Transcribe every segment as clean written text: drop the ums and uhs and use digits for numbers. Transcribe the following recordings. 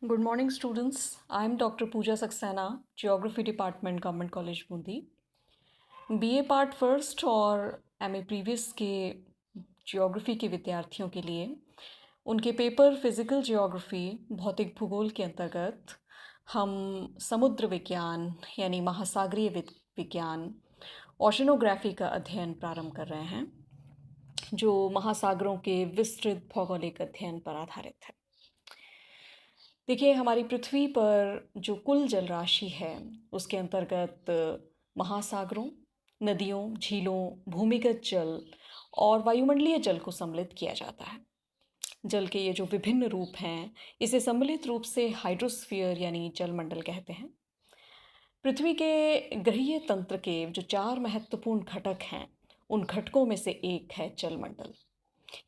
Good morning, students. I'm Dr. Pooja Saxena, Geography Department, Government College Bundi. BA part first और MA previous के geography के विद्यार्थियों के लिए उनके पेपर फिजिकल जियोग्राफी भौतिक भूगोल के अंतर्गत हम समुद्र विज्ञान यानी महासागरीय विज्ञान ओशनोग्राफी का अध्ययन प्रारंभ कर रहे हैं, जो महासागरों के विस्तृत भौगोलिक अध्ययन पर आधारित है। देखिए, हमारी पृथ्वी पर जो कुल जल राशि है उसके अंतर्गत महासागरों, नदियों, झीलों, भूमिगत जल और वायुमंडलीय जल को सम्मिलित किया जाता है। जल के ये जो विभिन्न रूप हैं, इसे सम्मिलित रूप से हाइड्रोस्फीयर यानी जलमंडल कहते हैं। पृथ्वी के ग्रहीय तंत्र के जो 4 महत्वपूर्ण घटक हैं, उन घटकों में से एक है जलमंडल।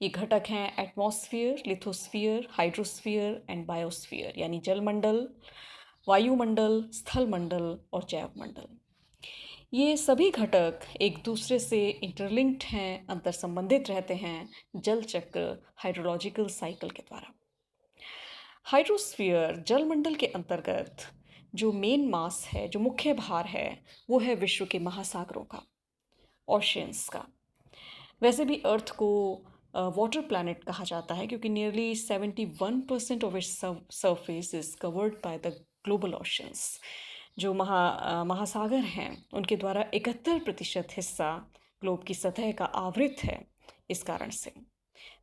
ये घटक हैं atmosphere, lithosphere, hydrosphere and biosphere यानी जलमंडल, वायुमंडल, स्थलमंडल और जैवमंडल। ये सभी घटक एक दूसरे से इंटरलिंक्ड हैं, अंतर संबंधित रहते हैं जल चक्र हाइड्रोलॉजिकल साइकिल के द्वारा। हाइड्रोस्फीयर जलमंडल के अंतर्गत जो मेन मास है, जो मुख्य भार है, वो है विश्व के महासागरों का, ओशियंस का। वैसे भी अर्थ को वाटर प्लैनेट कहा जाता है क्योंकि nearly 71% of its surface is covered by the global oceans. जो महासागर हैं उनके द्वारा 71% हिस्सा ग्लोब की सतह का आवृत है। इस कारण से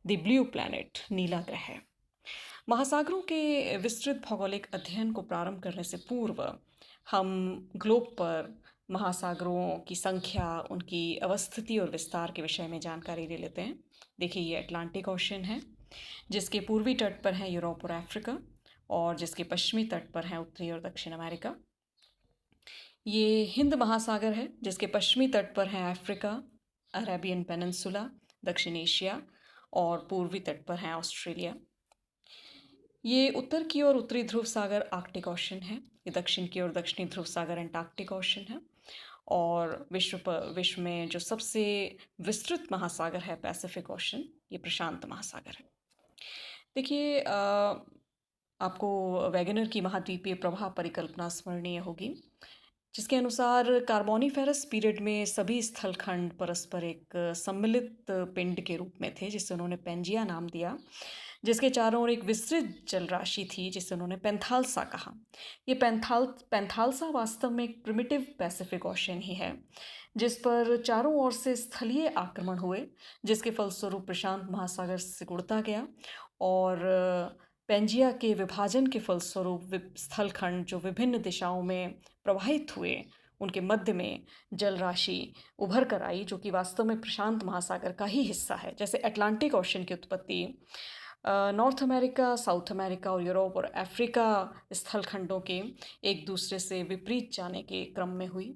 द ब्लू प्लैनेट नीला ग्रह है। महासागरों के विस्तृत भौगोलिक अध्ययन को प्रारंभ करने से पूर्व हम ग्लोब पर महासागरों की संख्या, उनकी अवस्थिति और विस्तार के विषय में जानकारी ले लेते हैं। देखिए, ये अटलांटिक ओशन है, जिसके पूर्वी तट पर है यूरोप और अफ्रीका, और जिसके पश्चिमी तट पर है उत्तरी और दक्षिण अमेरिका। ये हिंद महासागर है, जिसके पश्चिमी तट पर है अफ्रीका, अरेबियन पेनिनसुला, दक्षिण एशिया, और पूर्वी तट पर है ऑस्ट्रेलिया। ये उत्तर की ओर उत्तरी ध्रुव सागर आर्कटिक ओशन है। ये दक्षिण की ओर दक्षिणी ध्रुव सागर एंटार्क्टिक ओशन है। और विश्व में जो सबसे विस्तृत महासागर है पैसिफिक ओशन, ये प्रशांत महासागर है। देखिए, आपको वैगनर की महाद्वीपीय प्रवाह परिकल्पना स्मरणीय होगी, जिसके अनुसार कार्बोनिफेरस पीरियड में सभी स्थलखंड परस्पर एक सम्मिलित पिंड के रूप में थे, जिसे उन्होंने पेंजिया नाम दिया, जिसके चारों ओर एक विस्तृत जल राशि थी जिसे उन्होंने पेंथाल्सा कहा। ये पेंथाल्सा वास्तव में एक प्रिमिटिव पैसिफिक ओशन ही है, जिस पर चारों ओर से स्थलीय आक्रमण हुए, जिसके फलस्वरूप प्रशांत महासागर सिकुड़ता गया और पेंजिया के विभाजन के फलस्वरूप स्थलखंड जो विभिन्न दिशाओं में प्रवाहित हुए, उनके मध्य में जल राशि उभर कर आई, जो कि वास्तव में प्रशांत महासागर का ही हिस्सा है। जैसे अटलांटिक ओशन की उत्पत्ति नॉर्थ अमेरिका, साउथ अमेरिका और यूरोप और अफ्रीका स्थलखंडों के एक दूसरे से विपरीत जाने के क्रम में हुई।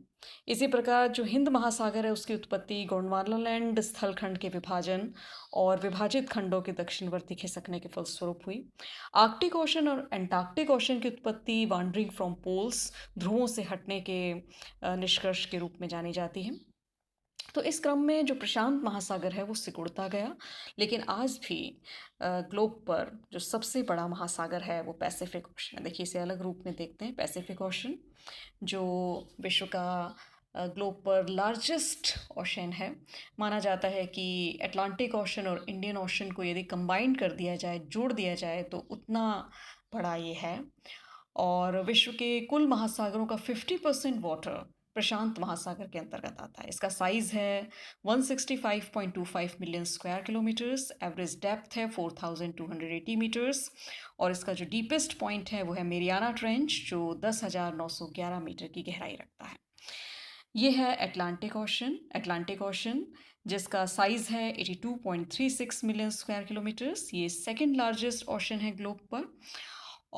इसी प्रकार जो हिंद महासागर है उसकी उत्पत्ति गोंडवानालैंड स्थलखंड के विभाजन और विभाजित खंडों के दक्षिणवर्ती खिसकने के फलस्वरूप हुई। आर्कटिक ओशन और एंटार्क्टिक ओशन की उत्पत्ति वांडरिंग फ्रॉम पोल्स, ध्रुवों से हटने के निष्कर्ष के रूप में जानी जाती है। तो इस क्रम में जो प्रशांत महासागर है वो सिकुड़ता गया, लेकिन आज भी ग्लोब पर जो सबसे बड़ा महासागर है वो पैसिफिक ओशन है। देखिए, इसे अलग रूप में देखते हैं। पैसिफिक ओशन जो विश्व का ग्लोब पर लार्जेस्ट ओशन है। माना जाता है कि अटलांटिक ओशन और इंडियन ओशन को यदि कंबाइन कर दिया जाए, जोड़ दिया जाए, तो उतना बड़ा ये है। और विश्व के कुल महासागरों का 50% वाटर प्रशांत महासागर के अंतर्गत आता है। इसका साइज़ है 165.25 million square kilometres, average depth है 4280 मीटर्स, और इसका जो डीपेस्ट पॉइंट है वो है मेरियाना ट्रेंच, जो 10,911 मीटर की गहराई रखता है। ये है अटलांटिक ओशन जिसका साइज़ है 82.36 मिलियन स्क्वायर किलोमीटर्स। ये सेकंड लार्जेस्ट ओशन है ग्लोब पर,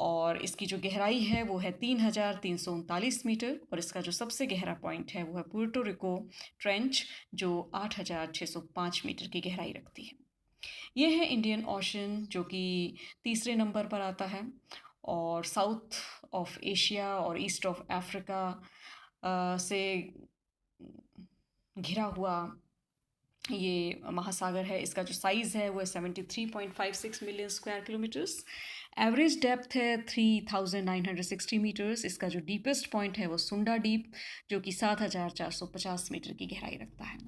और इसकी जो गहराई है वो है 3,339 मीटर, और इसका जो सबसे गहरा पॉइंट है वो है पुर्टो रिको ट्रेंच, जो 8,605 मीटर की गहराई रखती है। ये है इंडियन ओशन, जो कि तीसरे नंबर पर आता है, और साउथ ऑफ एशिया और ईस्ट ऑफ अफ्रीका से घिरा हुआ ये महासागर है। इसका जो साइज़ है वो है 73.56 million square kilometres, average depth है 3,960 मीटर्स। इसका जो डीपेस्ट पॉइंट है वो सुंडा डीप, जो कि 7,450 मीटर की गहराई रखता है।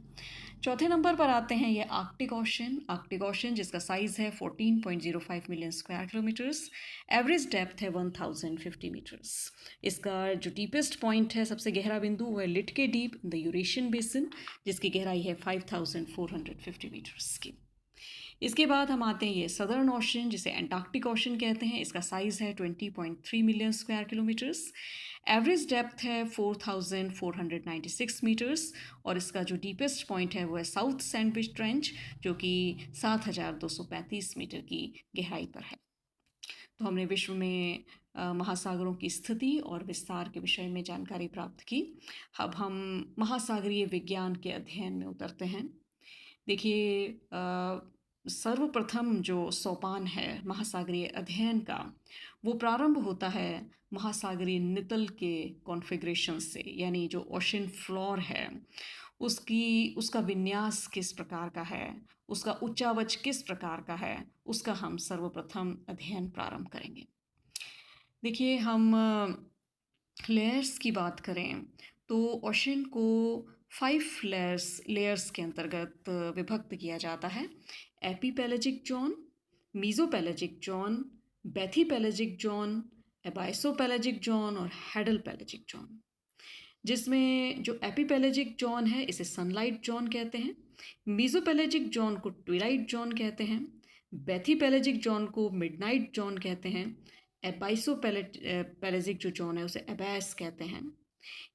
चौथे नंबर पर आते हैं ये आर्कटिक ओशन। आर्कटिक ओशन जिसका साइज़ है 14.05 million square kilometres. Average depth है 1,050 मीटर्स। इसका जो डीपेस्ट पॉइंट है, सबसे गहरा बिंदु, वो है Litke deep in the Eurasian basin, जिसकी गहराई है 5,450 मीटर्स की। इसके बाद हम आते हैं ये सदर्न ओशन, जिसे एंटार्क्टिक ओशन कहते हैं। इसका साइज़ है 20.3 million square kilometres. Average depth है 4,496 मीटर्स, और इसका जो डीपेस्ट पॉइंट है वो है साउथ सैंडविच ट्रेंच, जो कि 7,235 मीटर की गहराई पर है। तो हमने विश्व में महासागरों की स्थिति और विस्तार के विषय में जानकारी प्राप्त की। अब हम महासागरीय विज्ञान के अध्ययन में उतरते हैं। देखिए, सर्वप्रथम जो सोपान है महासागरीय अध्ययन का, वो प्रारंभ होता है महासागरीय नितल के कॉन्फ़िगरेशन से, यानी जो ओशन फ्लोर है उसका विन्यास किस प्रकार का है, उसका उच्चावच किस प्रकार का है, उसका हम सर्वप्रथम अध्ययन प्रारंभ करेंगे। देखिए, हम लेयर्स की बात करें तो ओशन को 5 लेयर्स के अंतर्गत विभक्त किया जाता है। एपीपेलेजिक जोन, मीज़ोपेलेजिक जोन, बेथीपेलेजिक जोन, एबाइसोपेलेजिक जोन और हेडलपेलेजिक जोन। जिसमें जो एपीपेलेजिक जोन है इसे सनलाइट जोन कहते हैं, मीज़ोपेलेजिक जोन को ट्विलाइट जोन कहते हैं, बेथीपेलेजिक जोन को मिडनाइट जोन कहते हैं, एबाइसोपेलेजिक जो जोन है उसे एबैस कहते हैं।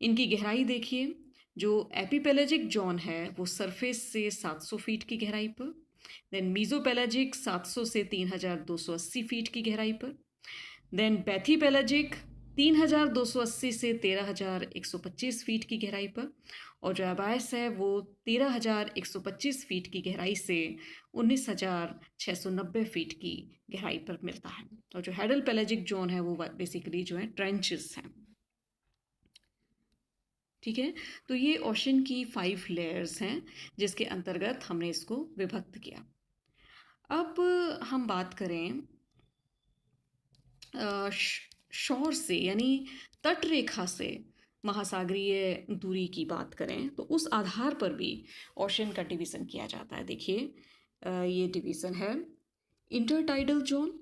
इनकी गहराई देखिए, जो एपीपेलेजिक जोन है वो सरफेस से 700 फीट की गहराई पर, देन मीज़ोपेलेजिक 700 से 3,280 फीट की गहराई पर, देन बेथीपेलेजिक 3,280 से 13,125 फीट की गहराई पर, और जो एबाइस है वो 13,125 फीट की गहराई से 19,690 फीट की गहराई पर मिलता है। और जो हेडलपेलेजिक जोन है वो बेसिकली जो है ट्रेंचेस हैं। ठीक है, तो ये ओशन की 5 लेयर्स हैं जिसके अंतर्गत हमने इसको विभक्त किया। अब हम बात करें शोर से, यानी तट रेखा से महासागरीय दूरी की बात करें तो उस आधार पर भी ओशन का डिवीज़न किया जाता है। देखिए, ये डिवीज़न है intertidal zone,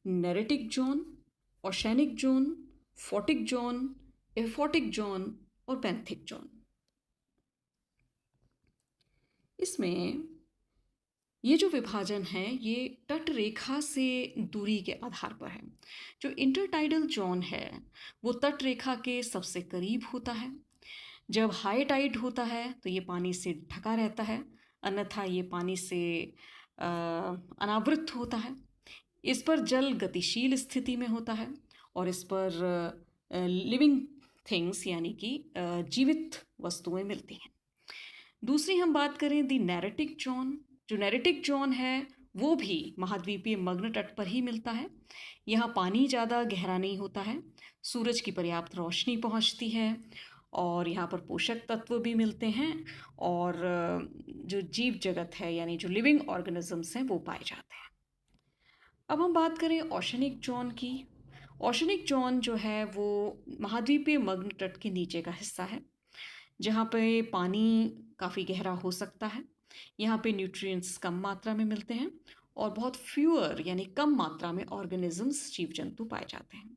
neritic zone, oceanic zone, photic zone, aphotic zone और पैंथिक जोन। इसमें ये जो विभाजन है ये तट रेखा से दूरी के आधार पर है। जो इंटरटाइडल जोन है वो तट रेखा के सबसे करीब होता है। जब हाई टाइड होता है तो ये पानी से ढका रहता है, अन्यथा ये पानी से अनावृत होता है। इस पर जल गतिशील स्थिति में होता है और इस पर लिविंग थिंग्स यानी कि जीवित वस्तुएं मिलती हैं। दूसरी हम बात करें दी नैरेटिक जोन। जो नैरेटिक जोन है वो भी महाद्वीपीय मग्न तट पर ही मिलता है। यहाँ पानी ज़्यादा गहरा नहीं होता है, सूरज की पर्याप्त रोशनी पहुँचती है और यहाँ पर पोषक तत्व भी मिलते हैं, और जो जीव जगत है यानी जो लिविंग ऑर्गेनिजम्स हैं वो पाए जाते हैं। अब हम बात करें ओशनिक जोन की। ओशनिक जोन जो है वो महाद्वीपीय मग्न तट के नीचे का हिस्सा है, जहाँ पे पानी काफ़ी गहरा हो सकता है। यहाँ पे न्यूट्रिएंट्स कम मात्रा में मिलते हैं और बहुत फ्यूअर यानी कम मात्रा में ऑर्गेनिजम्स, जीव जंतु पाए जाते हैं।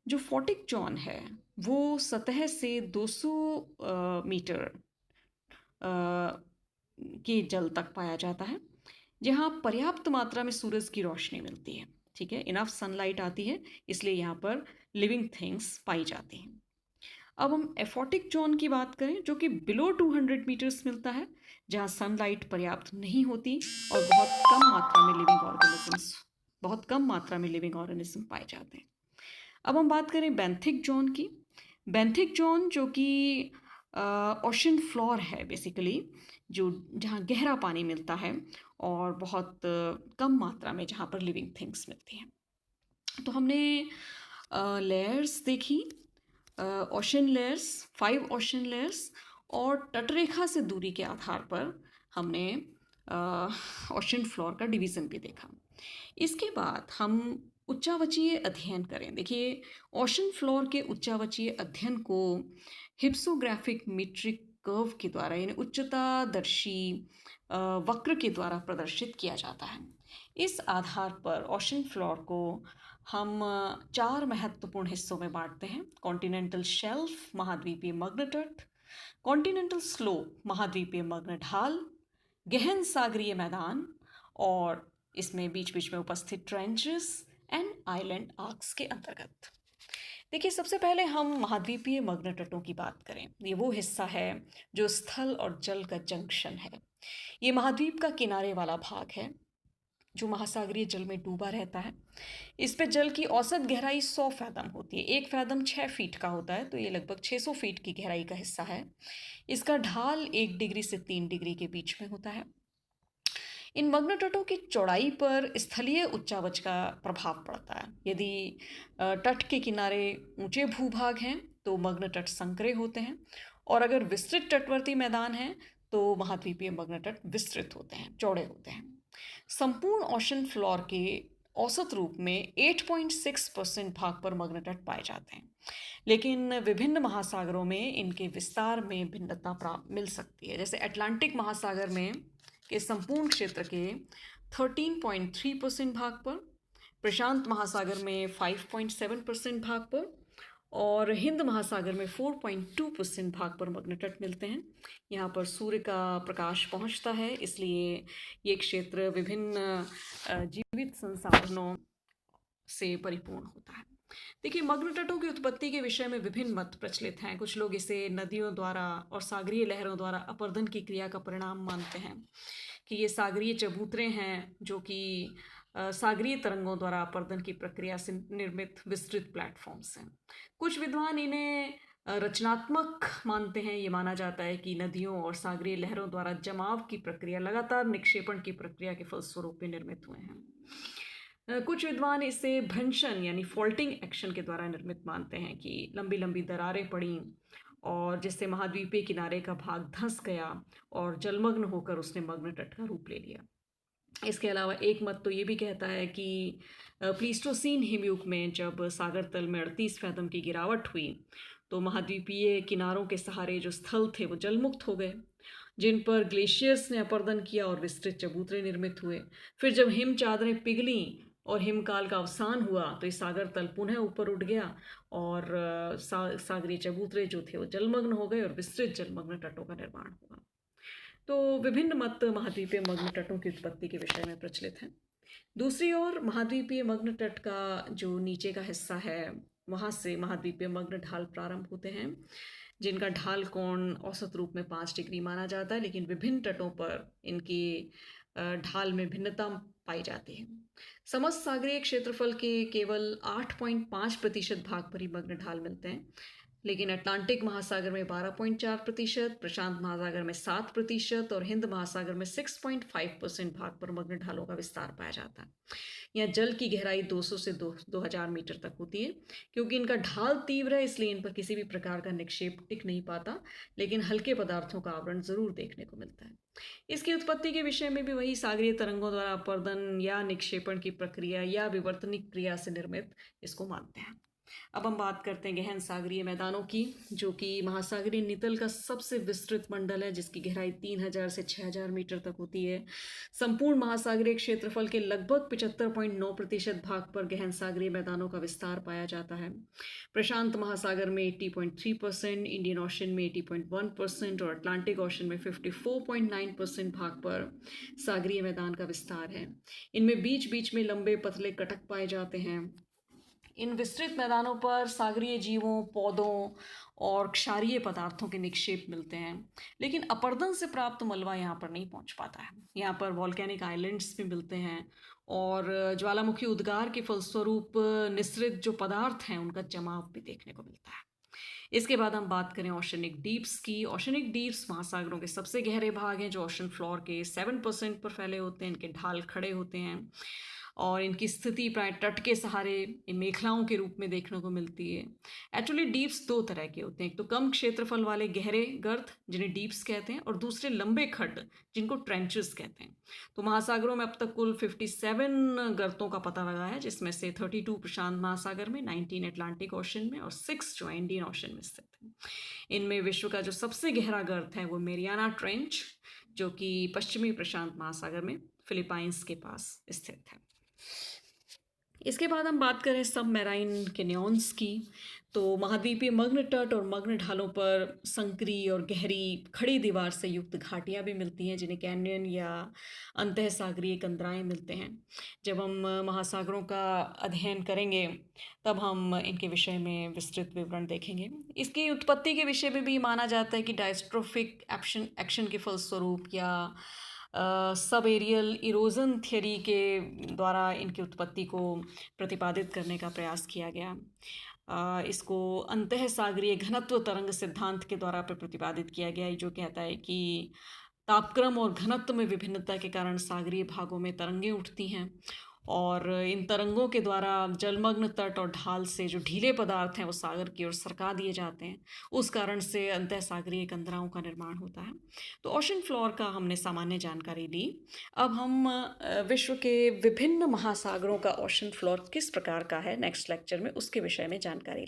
जो फोटिक जोन है वो सतह से 200 मीटर के जल तक पाया जाता है, जहाँ पर्याप्त मात्रा में सूरज की रोशनी मिलती है। ठीक है, इनफ सनलाइट आती है, इसलिए यहाँ पर लिविंग थिंग्स पाई जाती हैं। अब हम एफोटिक जोन की बात करें, जो कि बिलो 200 मीटर्स मिलता है, जहाँ सनलाइट पर्याप्त नहीं होती और बहुत कम मात्रा में लिविंग ऑर्गेनिज्म पाए जाते हैं। अब हम बात करें बेंथिक जोन की। बेंथिक जोन जो कि ओशन फ्लोर है बेसिकली, जो जहाँ गहरा पानी मिलता है और बहुत कम मात्रा में जहाँ पर लिविंग थिंग्स मिलती हैं। तो हमने लेयर्स देखी, ओशन लेयर्स, 5 ओशन लेयर्स, और तटरेखा से दूरी के आधार पर हमने ओशन फ्लोर का डिवीज़न भी देखा। इसके बाद हम उच्चावचीय अध्ययन करें। देखिए, ओशन फ्लोर के उच्चावचीय अध्ययन को हिप्सोग्राफिक मीट्रिक कर्व के द्वारा यानी उच्चतादर्शी वक्र के द्वारा प्रदर्शित किया जाता है। इस आधार पर ओशन फ्लोर को हम चार महत्वपूर्ण हिस्सों में बांटते हैं: कॉन्टिनेंटल शेल्फ महाद्वीपीय मग्न तट, कॉन्टिनेंटल स्लोप महाद्वीपीय मग्न ढाल, गहन सागरीय मैदान और इसमें बीच बीच में उपस्थित ट्रेंचेस एंड आइलैंड आर्क्स के अंतर्गत। देखिए, सबसे पहले हम महाद्वीपीय मग्न तटों की बात करें। ये वो हिस्सा है जो स्थल और जल का जंक्शन है। ये महाद्वीप का किनारे वाला भाग है जो महासागरीय जल में डूबा रहता है। इस पे जल की औसत गहराई 100 फैदम होती है। 1 फैदम 6 फीट का होता है, तो ये लगभग 600 फीट की गहराई का हिस्सा है। इसका ढाल 1 डिग्री से 3 डिग्री के बीच में होता है। इन मग्न तटों की चौड़ाई पर स्थलीय उच्चावच का प्रभाव पड़ता है। यदि तट के किनारे ऊंचे भूभाग हैं तो मग्न तट संकरे होते हैं, और अगर विस्तृत तटवर्ती मैदान हैं तो महाद्वीपीय मग्न तट विस्तृत होते हैं, चौड़े होते हैं। संपूर्ण ओशन फ्लोर के औसत रूप में 8.6% भाग पर मग्न तट पाए जाते हैं, लेकिन विभिन्न महासागरों में इनके विस्तार में भिन्नता प्राप्त मिल सकती है। जैसे अटलांटिक महासागर में के संपूर्ण क्षेत्र के 13.3% भाग पर, प्रशांत महासागर में 5.7% भाग पर और हिंद महासागर में 4.2% भाग पर मग्न तट मिलते हैं। यहाँ पर सूर्य का प्रकाश पहुँचता है, इसलिए ये क्षेत्र विभिन्न जीवित संसाधनों से परिपूर्ण होता है। देखिए, मग्न तटों की उत्पत्ति के विषय में विभिन्न मत प्रचलित हैं। कुछ लोग इसे नदियों द्वारा और सागरीय लहरों द्वारा अपरदन की क्रिया का परिणाम मानते हैं कि ये सागरीय चबूतरे हैं जो कि सागरीय तरंगों द्वारा अपरदन की प्रक्रिया से निर्मित विस्तृत प्लेटफॉर्म्स हैं। कुछ विद्वान इन्हें रचनात्मक मानते हैं। ये माना जाता है कि नदियों और सागरीय लहरों द्वारा जमाव की प्रक्रिया लगातार निक्षेपण की प्रक्रिया के फलस्वरूप में निर्मित हुए हैं। कुछ विद्वान इसे भ्रंशन यानी फॉल्टिंग एक्शन के द्वारा निर्मित मानते हैं कि लंबी लंबी दरारें पड़ी और जिससे महाद्वीपीय किनारे का भाग धंस गया और जलमग्न होकर उसने मग्न तट का रूप ले लिया। इसके अलावा एक मत तो ये भी कहता है कि प्लीस्टोसीन हिमयुग में जब सागर तल में 38 फैथम की गिरावट हुई तो महाद्वीपीय किनारों के सहारे जो स्थल थे वो जलमुक्त हो गए, जिन पर ग्लेशियर्स ने अपरदन किया और विस्तृत चबूतरे निर्मित हुए। फिर जब हिम चादरें पिघली और हिमकाल का अवसान हुआ तो इस सागर तल पुनः ऊपर उठ गया और सागरीय चबूतरे जो थे वो जलमग्न हो गए और विस्तृत जलमग्न तटों का निर्माण हुआ। तो विभिन्न मत महाद्वीपीय मग्न तटों की उत्पत्ति के विषय में प्रचलित हैं। दूसरी ओर महाद्वीपीय मग्न तट का जो नीचे का हिस्सा है वहाँ से महाद्वीपीय मग्न ढाल प्रारंभ होते हैं, जिनका ढाल कोण औसत रूप में 5 डिग्री माना जाता है, लेकिन विभिन्न तटों पर इनकी ढाल में भिन्नता पाई जाती है। समस्त सागरीय क्षेत्रफल के केवल 8.5% भाग पर ही मग्न ढाल मिलते हैं, लेकिन अटलांटिक महासागर में 12.4%, प्रशांत महासागर में 7% और हिंद महासागर में 6.5% भाग पर मग्न ढालों का विस्तार पाया जाता है। यहाँ जल की गहराई 200 से 2000 मीटर तक होती है। क्योंकि इनका ढाल तीव्र है इसलिए इन पर किसी भी प्रकार का निक्षेप टिक नहीं पाता, लेकिन हल्के पदार्थों का आवरण जरूर देखने को मिलता है। इसकी उत्पत्ति के विषय में भी वही सागरीय तरंगों द्वारा अपरदन या निक्षेपण की प्रक्रिया या विवर्तनिक क्रिया से निर्मित इसको मानते हैं। अब हम बात करते हैं गहन सागरीय मैदानों की, जो कि महासागरीय नितल का सबसे विस्तृत मंडल है, जिसकी गहराई 3000 से 6000 मीटर तक होती है। संपूर्ण महासागरीय क्षेत्रफल के लगभग 75.9% भाग पर गहन सागरीय मैदानों का विस्तार पाया जाता है। प्रशांत महासागर में 80.3%, इंडियन ओशन में 80.1% और अटलांटिक ओशन में 54.9% भाग पर सागरीय मैदान का विस्तार है। इनमें बीच बीच में लंबे पतले कटक पाए जाते हैं। इन विस्तृत मैदानों पर सागरीय जीवों, पौधों और क्षारीय पदार्थों के निक्षेप मिलते हैं, लेकिन अपरदन से प्राप्त मलबा यहाँ पर नहीं पहुँच पाता है। यहाँ पर वॉल्केनिक आइलैंड्स भी मिलते हैं और ज्वालामुखी उद्गार के फलस्वरूप निस्सृत जो पदार्थ हैं उनका जमाव भी देखने को मिलता है। इसके बाद हम बात करें ओशनिक डीप्स की। ओशनिक डीप्स महासागरों के सबसे गहरे भाग हैं जो ओशन फ्लोर के 7% पर फैले होते हैं। इनके ढाल खड़े होते हैं और इनकी स्थिति प्राय तट के सहारे मेखलाओं के रूप में देखने को मिलती है। एक्चुअली डीप्स दो तरह के होते हैं, एक तो कम क्षेत्रफल वाले गहरे गर्त जिन्हें डीप्स कहते हैं, और दूसरे लंबे खड्ड जिनको ट्रेंचेस कहते हैं। तो महासागरों में अब तक कुल 57 गर्तों का पता लगा है, जिसमें से 32 प्रशांत महासागर में, 19 अटलांटिक ओशन में और 6 जो इंडियन ओशन में स्थित हैं। इनमें विश्व का जो सबसे गहरा गर्त है वो मेरियाना ट्रेंच, जो कि पश्चिमी प्रशांत महासागर में फिलीपाइंस के पास स्थित है। इसके बाद हम बात करें सब मैराइन कैन्यॉन्स की, तो महाद्वीपीय मग्न तट और मग्न ढालों पर संकरी और गहरी खड़ी दीवार से युक्त घाटियाँ भी मिलती हैं, जिन्हें कैन्यन या अंतःसागरीय कंदराएं मिलते हैं। जब हम महासागरों का अध्ययन करेंगे तब हम इनके विषय में विस्तृत विवरण देखेंगे। इसकी उत्पत्ति के विषय में भी माना जाता है कि डायस्ट्रोफिक एक्शन के फलस्वरूप या सब एरियल इरोजन थियरी के द्वारा इनकी उत्पत्ति को प्रतिपादित करने का प्रयास किया गया। इसको अंतःसागरीय घनत्व तरंग सिद्धांत के द्वारा प्रतिपादित किया गया, जो कहता है कि तापक्रम और घनत्व में विभिन्नता के कारण सागरीय भागों में तरंगें उठती हैं, और इन तरंगों के द्वारा जलमग्न तट और ढाल से जो ढीले पदार्थ हैं वो सागर की ओर सरका दिए जाते हैं। उस कारण से अंतःसागरीय कंदराओं का निर्माण होता है। तो ओशन फ्लोर का हमने सामान्य जानकारी ली। अब हम विश्व के विभिन्न महासागरों का ओशन फ्लोर किस प्रकार का है, नेक्स्ट लेक्चर में उसके विषय में जानकारी